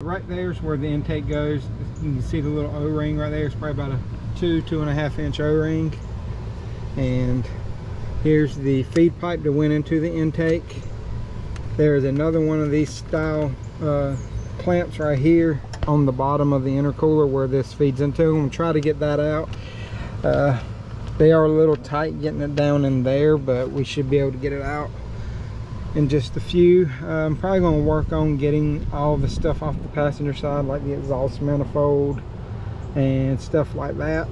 Right there is where the intake goes. You can see the little O-ring right there. It's probably about a 2.5 inch O-ring. And here's the feed pipe that went into the intake. There's another one of these style clamps right here on the bottom of the intercooler where this feeds into. I'm going to try to get that out. They are a little tight getting it down in there, but we should be able to get it out in just a few. I'm probably going to work on getting all the stuff off the passenger side, like the exhaust manifold and stuff like that.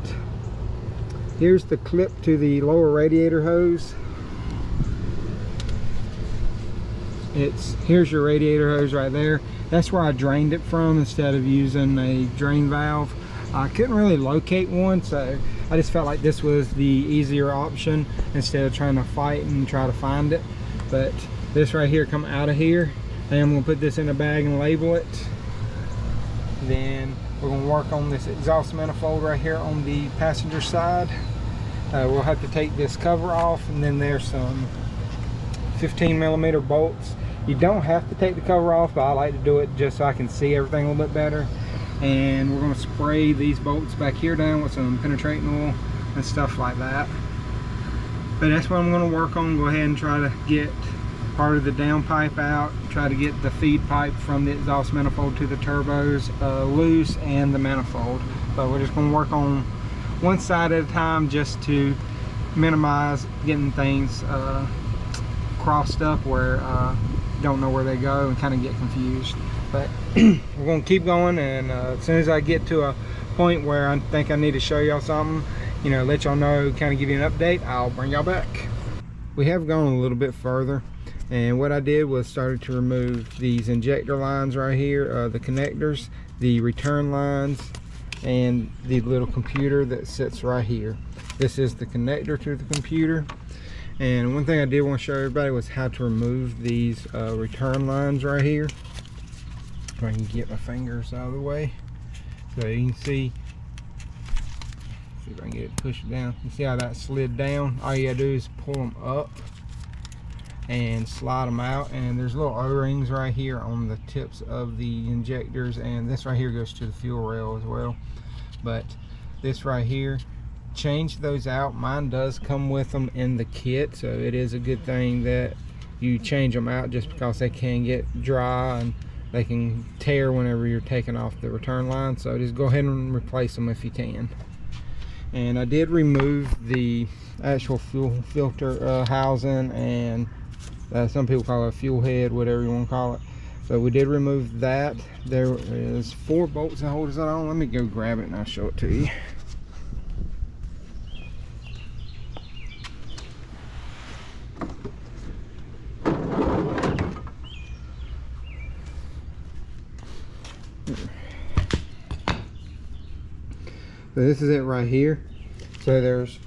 Here's the clip to the lower radiator hose. Here's your radiator hose right there. That's where I drained it from instead of using a drain valve. I couldn't really locate one, so I just felt like this was the easier option instead of trying to fight and try to find it. But this right here come out of here, and I'm going to put this in a bag and label it. Then we're going to work on this exhaust manifold right here on the passenger side. We'll have to take this cover off, and then there's some 15mm bolts. You don't have to take the cover off, but I like to do it just so I can see everything a little bit better. And we're going to spray these bolts back here down with some penetrating oil and stuff like that. But that's what I'm going to work on. Go ahead and try to get part of the downpipe out, try to get the feed pipe from the exhaust manifold to the turbos loose, and the manifold. But we're just going to work on one side at a time just to minimize getting things crossed up where don't know where they go and kind of get confused. But we're going to keep going, and as soon as I get to a point where I think I need to show y'all something, you know, let y'all know, kind of give you an update, I'll bring y'all back. We have gone a little bit further, and what I did was started to remove these injector lines right here, the connectors, the return lines, and the little computer that sits right here. This is the connector to the computer. And one thing I did want to show everybody was how to remove these return lines right here. If I can get my fingers out of the way, so you can see if I can get it pushed down. You see how that slid down? All you gotta do is pull them up and slide them out, and there's little O-rings right here on the tips of the injectors, and this right here goes to the fuel rail as well. But this right here, change those out. Mine does come with them in the kit, so it is a good thing that you change them out, just because they can get dry and they can tear whenever you're taking off the return line. So just go ahead and replace them if you can. And I did remove the actual fuel filter housing, and some people call it a fuel head, whatever you want to call it. So we did remove that. There is 4 bolts that hold it on. Let me go grab it and I'll show it to you. So this is it right here. So there's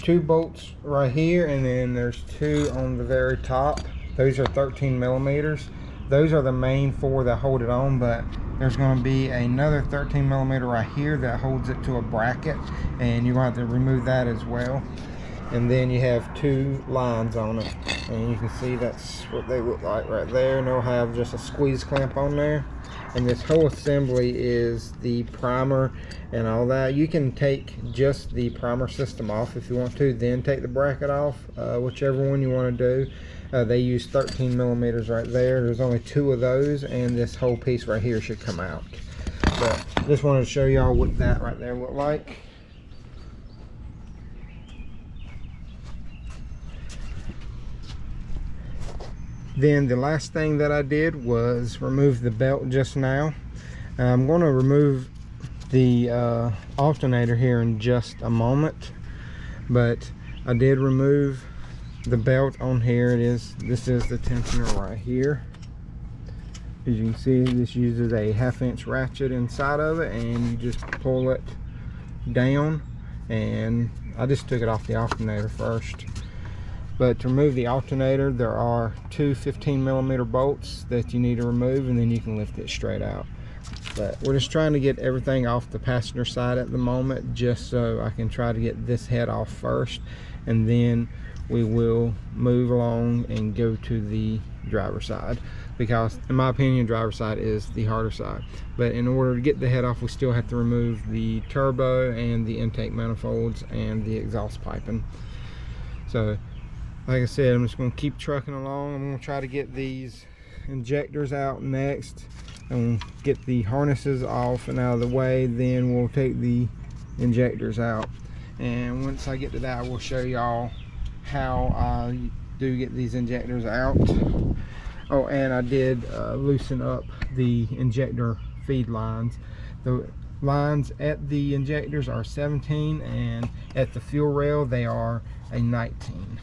2 bolts right here, and then there's 2 on the very top. Those are 13mm. Those are the main 4 that hold it on, but there's going to be another 13mm right here that holds it to a bracket, and you're going to have to remove that as well. And then you have 2 lines on it, and you can see that's what they look like right there, and they'll have just a squeeze clamp on there. And this whole assembly is the primer and all that. You can take just the primer system off if you want to, then take the bracket off, whichever one you want to do. They use 13mm right there. There's only 2 of those, and this whole piece right here should come out. But just wanted to show y'all what that right there looked like. Then the last thing that I did was remove the belt just now. I'm going to remove the alternator here in just a moment, but I did remove the belt on here. This is the tensioner right here. As you can see, this uses a 1/2 inch ratchet inside of it, and you just pull it down, and I just took it off the alternator first. But to remove the alternator, there are 2 15mm bolts that you need to remove, and then you can lift it straight out. But we're just trying to get everything off the passenger side at the moment, just so I can try to get this head off first, and then we will move along and go to the driver's side. because in my opinion driver's side is the harder side. But in order to get the head off, we still have to remove the turbo and the intake manifolds and the exhaust piping. So like I said, I'm just going to keep trucking along. I'm going to try to get these injectors out next and get the harnesses off and out of the way. Then we'll take the injectors out, and once I get to that, I will show y'all how I do get these injectors out. Oh, and I did loosen up the injector feed lines. The lines at the injectors are 17, and at the fuel rail they are a 19.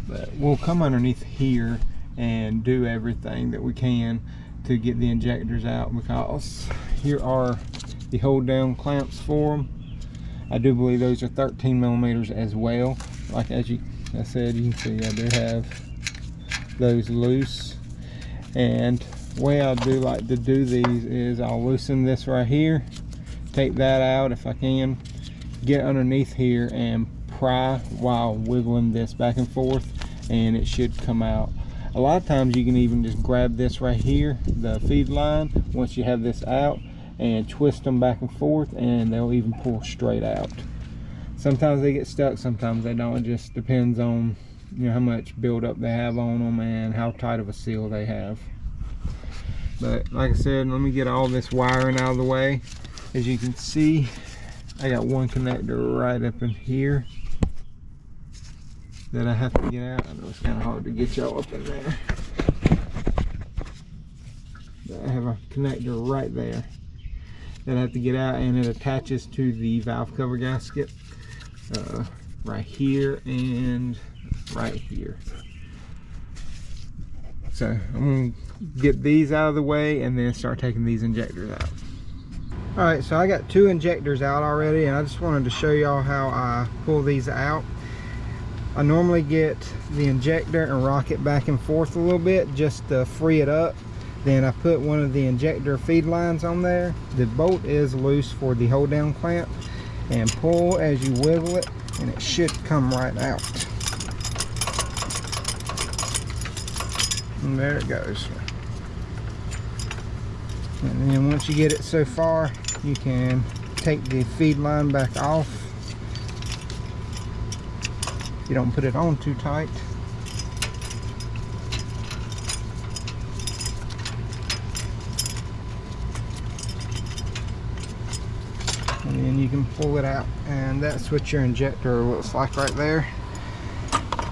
But we'll come underneath here and do everything that we can to get the injectors out, because here are the hold down clamps for them. I do believe those are 13 millimeters as well. Like as I said, you can see I do have those loose. And the way I do like to do these is I'll loosen this right here, take that out if I can, get underneath here and pry while wiggling this back and forth, and it should come out. A lot of times you can even just grab this right here, the feed line, once you have this out, and twist them back and forth, and they'll even pull straight out. Sometimes they get stuck, sometimes they don't. It just depends on, you know, how much buildup they have on them and how tight of a seal they have. But like I said, let me get all this wiring out of the way. As you can see, I got one connector right up in here that I have to get out. I know it's kind of hard to get y'all up in there. But I have a connector right there that I have to get out, and it attaches to the valve cover gasket right here and right here. So I'm gonna get these out of the way and then start taking these injectors out. All right, so I got two injectors out already, and I just wanted to show y'all how I pull these out. I normally get the injector and rock it back and forth a little bit just to free it up. Then I put one of the injector feed lines on there. The bolt is loose for the hold down clamp, and pull as you wiggle it and it should come right out. And there it goes. And then once you get it so far, you can take the feed line back off. You don't put it on too tight. And then you can pull it out, and that's what your injector looks like right there.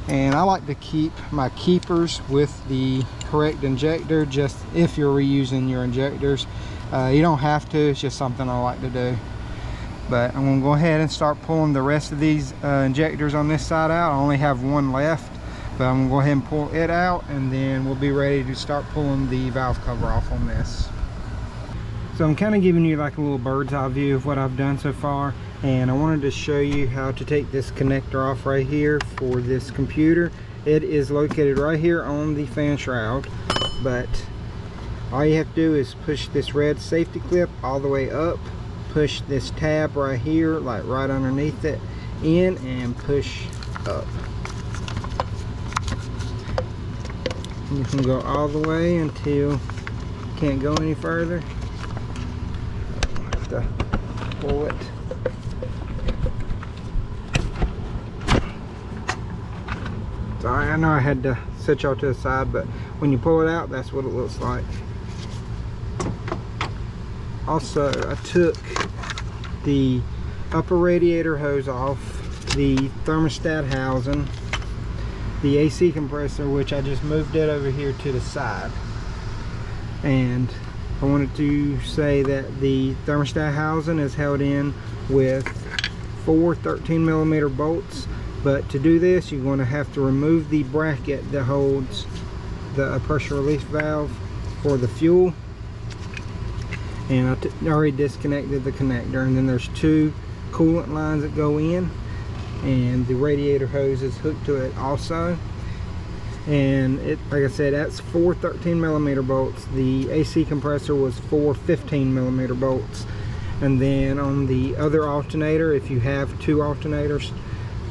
And I like to keep my keepers with the correct injector, just if you're reusing your injectors. You don't have to, it's just something I like to do. But I'm going to go ahead and start pulling the rest of these injectors on this side out. I only have one left, but I'm going to go ahead and pull it out, and then we'll be ready to start pulling the valve cover off on this. So I'm kind of giving you like a little bird's eye view of what I've done so far, and I wanted to show you how to take this connector off right here for this computer. It is located right here on the fan shroud, but all you have to do is push this red safety clip all the way up, push this tab right here, like right underneath it, in, and push up. And you can go all the way until you can't go any further. To pull it. Sorry, I know I had to set y'all to the side, but when you pull it out, that's what it looks like. Also, I took the upper radiator hose off, the thermostat housing, the AC compressor, which I just moved it over here to the side. And I wanted to say that the thermostat housing is held in with 4 13mm bolts, but to do this you're going to have to remove the bracket that holds the pressure release valve for the fuel. And I already disconnected the connector, and then there's 2 coolant lines that go in, and the radiator hose is hooked to it also. And it, like I said, that's 4 13mm bolts. The AC compressor was 4 15mm bolts. And then on the other alternator, if you have 2 alternators,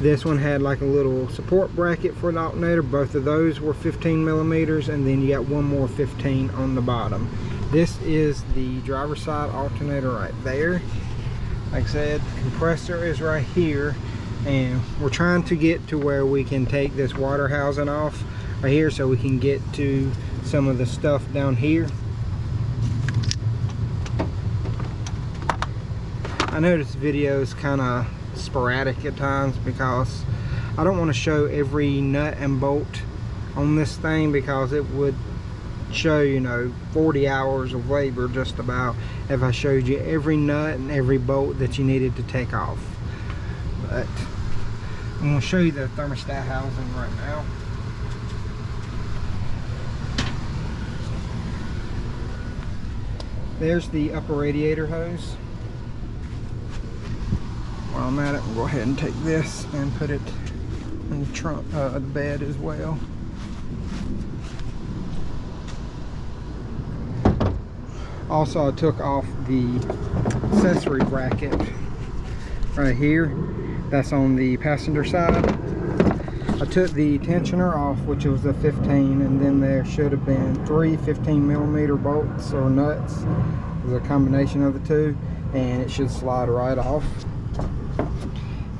This one had like a little support bracket for the alternator. Both of those were 15 millimeters, and then you got one more 15 on the bottom. This is the driver's side alternator right there. Like I said, compressor is right here, and we're trying to get to where we can take this water housing off right here so we can get to some of the stuff down here. I know this video is kind of sporadic at times because I don't want to show every nut and bolt on this thing, because it would show, you know, 40 hours of labor just about if I showed you every nut and every bolt that you needed to take off. But I'm going to show you the thermostat housing right now. There's the upper radiator hose. While I'm at it, we'll go ahead and take this and put it in the trunk, the bed as well. Also, I took off the accessory bracket right here. That's on the passenger side. I took the tensioner off, which was a 15, and then there should have been 3 15 millimeter bolts or nuts. It was a combination of the two, and it should slide right off.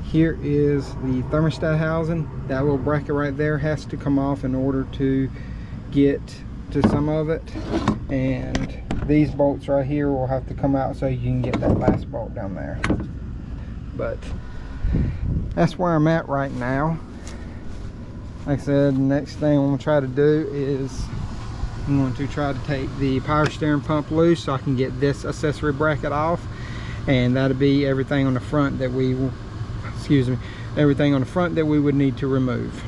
Here is the thermostat housing. That little bracket right there has to come off in order to get to some of it, and these bolts right here will have to come out so you can get that last bolt down there. But that's where I'm at right now. Like I said, the next thing I'm going to try to do is I'm going to try to take the power steering pump loose so I can get this accessory bracket off, and that'll be everything on the front that we will, everything on the front that we would need to remove.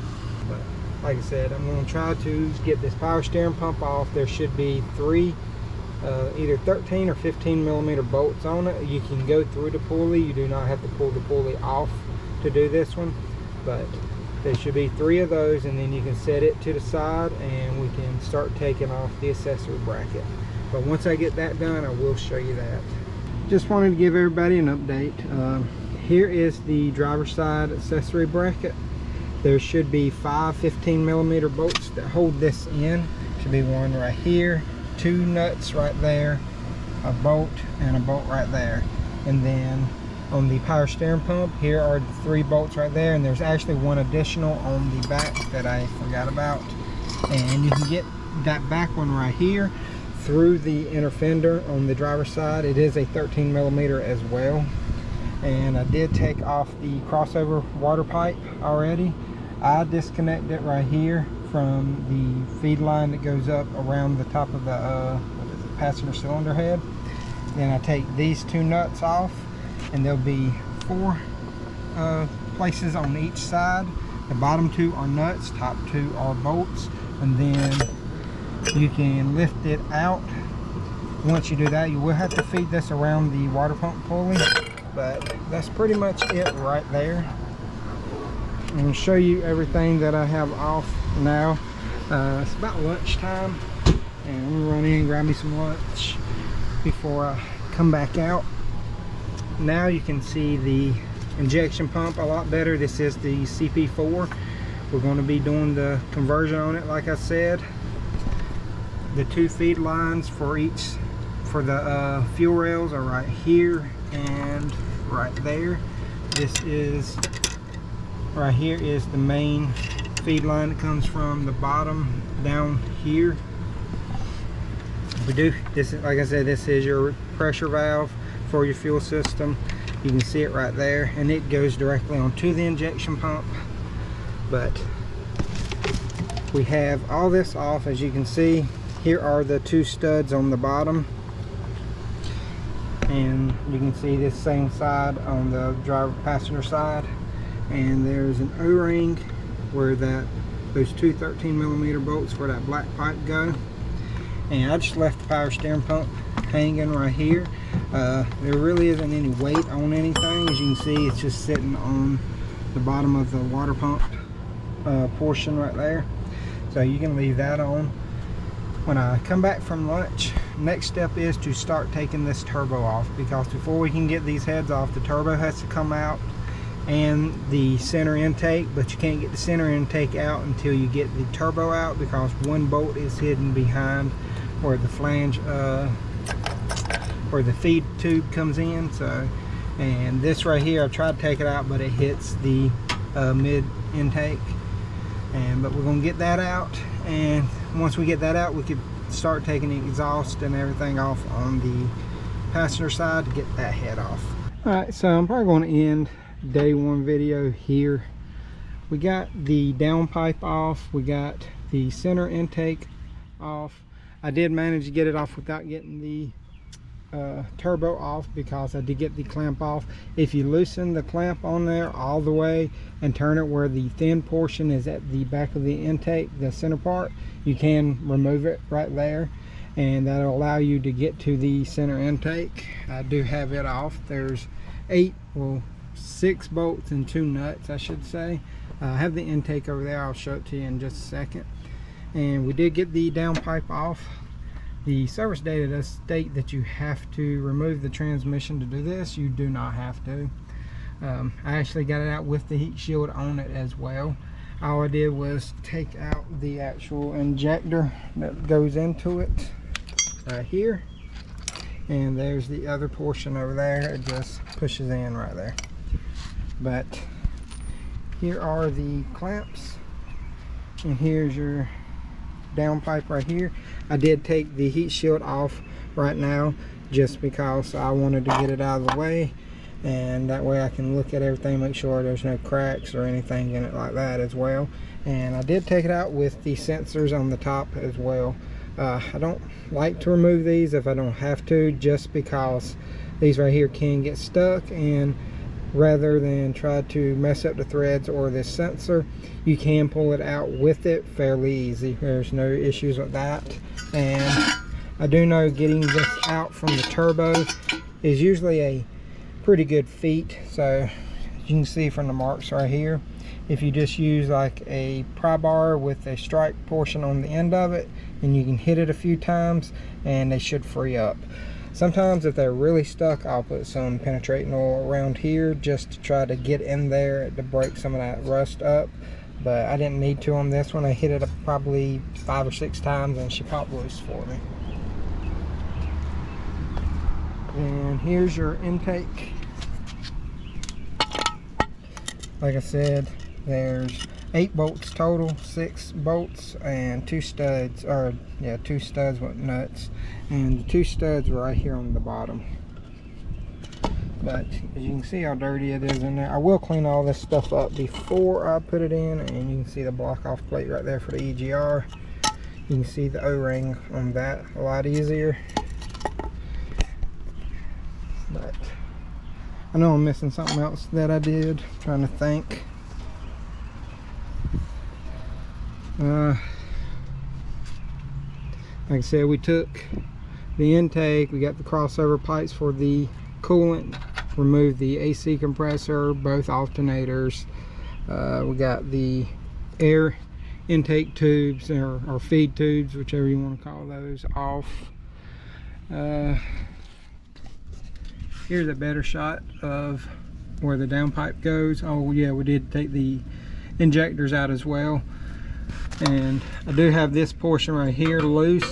But like I said, I'm going to try to get this power steering pump off. There should be 3 either 13 or 15 millimeter bolts on it. You can go through the pulley. You do not have to pull the pulley off to do this one, but there should be 3 of those, and then you can set it to the side and we can start taking off the accessory bracket. But once I get that done, I will show you that. Just wanted to give everybody an update. Here is the driver's side accessory bracket. There should be 5 15 millimeter bolts that hold this in. Should be one right here, 2 nuts right there, a bolt, and a bolt right there. And then on the power steering pump, here are the 3 bolts right there, and there's actually one additional on the back that I forgot about. And you can get that back one right here through the inner fender on the driver's side. It is a 13 millimeter as well. And I did take off the crossover water pipe already. I disconnect it right here from the feed line that goes up around the top of the passenger cylinder head. Then I take these 2 nuts off, and there'll be 4 places on each side. The bottom 2 are nuts, top 2 are bolts, and then you can lift it out. Once you do that, you will have to feed this around the water pump pulley, but that's pretty much it right there. I'm going to show you everything that I have off now. It's about lunchtime, and I'm going to run in and grab me some lunch before I come back out. Now you can see the injection pump a lot better. This is the CP4. We're going to be doing the conversion on it. Like I said, the 2 feed lines for the fuel rails are right here and right there. This is right here is the main feed line that comes from the bottom down here. This is, like I said, this is your pressure valve for your fuel system. You can see it right there, and it goes directly onto the injection pump. But we have all this off. As you can see, here are the 2 studs on the bottom, and you can see this same side on the driver passenger side, and there's an O-ring where those 2 13 millimeter bolts for that black pipe go. And I just left the power steering pump hanging right here. There really isn't any weight on anything. As you can see, it's just sitting on the bottom of the water pump portion right there. So you can leave that on. When I come back from lunch, next step is to start taking this turbo off, because before we can get these heads off, the turbo has to come out, and the center intake, but you can't get the center intake out until you get the turbo out, because one bolt is hidden behind where the flange where the feed tube comes in. So, and this right here, I tried to take it out, but it hits the mid intake. But we're gonna get that out, and once we get that out, we could start taking the exhaust and everything off on the passenger side to get that head off. All right, so I'm probably going to end day one video here. We got the downpipe off, we got the center intake off. I did manage to get it off without getting the turbo off, because I did get the clamp off. If you loosen the clamp on there all the way and turn it where the thin portion is at the back of the intake, the center part, you can remove it right there, and that'll allow you to get to the center intake. I do have it off. There's 6 bolts and 2 nuts, I should say. I have the intake over there. I'll show it to you in just a second. And we did get the downpipe off. The service data does state that you have to remove the transmission to do this. You do not have to. I actually got it out with the heat shield on it as well. All I did was take out the actual injector that goes into it here, and there's the other portion over there. It just pushes in right there. But here are the clamps, and here's your downpipe right here. I did take the heat shield off right now just because I wanted to get it out of the way, and that way I can look at everything, make sure there's no cracks or anything in it like that as well. And I did take it out with the sensors on the top as well. I don't like to remove these if I don't have to, just because these right here can get stuck, and rather than try to mess up the threads or this sensor, you can pull it out with it fairly easy. There's no issues with that. And I do know getting this out from the turbo is usually a pretty good feat. So you can see from the marks right here, if you just use like a pry bar with a strike portion on the end of it, and you can hit it a few times and they should free up. Sometimes if they're really stuck, I'll put some penetrating oil around here just to try to get in there to break some of that rust up. But I didn't need to on this one. I hit it probably 5 or 6 times and she popped loose for me. And here's your intake. Like I said, there's 8 bolts total, 6 bolts and 2 studs, or yeah, 2 studs with nuts, and the 2 studs right here on the bottom. But as you can see how dirty it is in there. I will clean all this stuff up before I put it in, and you can see the block off plate right there for the EGR. You can see the O-ring on that a lot easier. But I know I'm missing something else that I did. I'm trying to think. Like I said, we took the intake, we got the crossover pipes for the coolant, removed the AC compressor, both alternators, we got the air intake tubes, or feed tubes, whichever you want to call those, off. Here's a better shot of where the downpipe goes. Oh yeah, we did take the injectors out as well. And I do have this portion right here loose,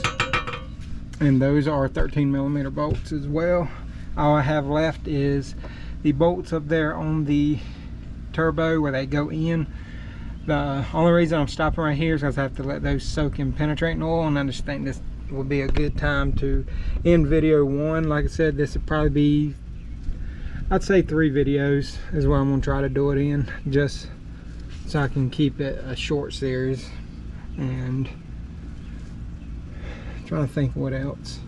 and those are 13mm bolts as well. All I have left is the bolts up there on the turbo where they go in. The only reason I'm stopping right here is because I have to let those soak in penetrating oil, and I just think this would be a good time to end video 1. Like I said, this would probably be, I'd say 3 videos is what I'm going to try to do it in, just so I can keep it a short series. And I'm trying to think what else.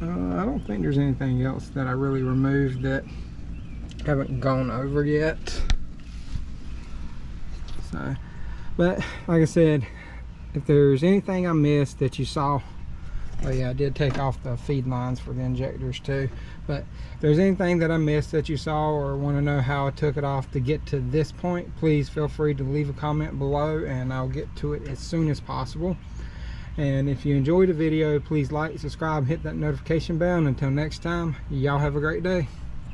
I don't think there's anything else that I really removed that haven't gone over yet. So, but like I said, if there's anything I missed that you saw, oh yeah, I did take off the feed lines for the injectors too. But if there's anything that I missed that you saw, or want to know how I took it off to get to this point, please feel free to leave a comment below and I'll get to it as soon as possible. And if you enjoyed the video, please like, subscribe, hit that notification bell, and until next time, y'all have a great day.